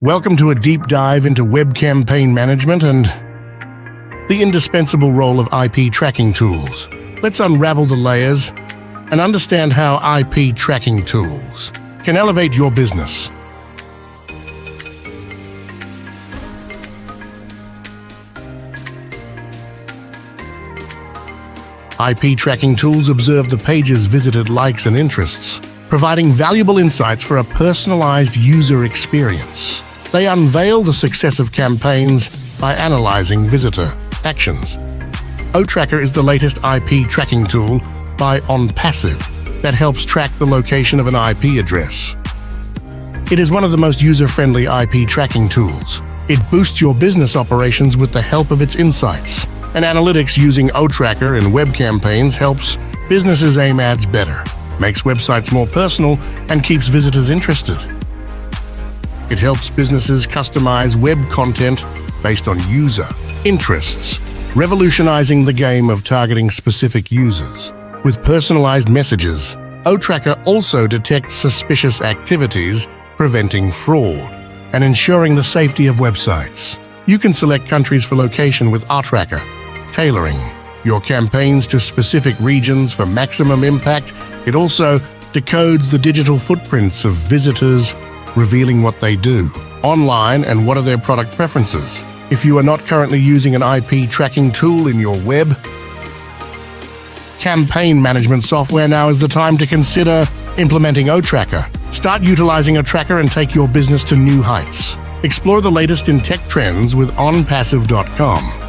Welcome to a deep dive into web campaign management and the indispensable role of IP tracking tools. Let's unravel the layers and understand how IP tracking tools can elevate your business. IP tracking tools observe the page's visited likes and interests, providing valuable insights for a personalized user experience. They unveil the success of campaigns by analyzing visitor actions. Otracker is the latest IP tracking tool by Onpassive that helps track the location of an IP address. It is one of the most user-friendly IP tracking tools. It boosts your business operations with the help of its insights. And analytics using otracker in web campaigns helps businesses aim ads better, makes websites more personal, and keeps visitors interested. It helps businesses customize web content based on user interests, revolutionizing the game of targeting specific users. With personalized messages, otracker also detects suspicious activities, preventing fraud, and ensuring the safety of websites. You can select countries for location with otracker, tailoring your campaigns to specific regions for maximum impact. It also decodes the digital footprints of visitors, revealing what they do online and what are their product preferences. If you are not currently using an IP tracking tool in your web campaign management software, now is the time to consider implementing otracker. Start utilizing otracker and take your business to new heights. Explore the latest in tech trends with Onpassive.com.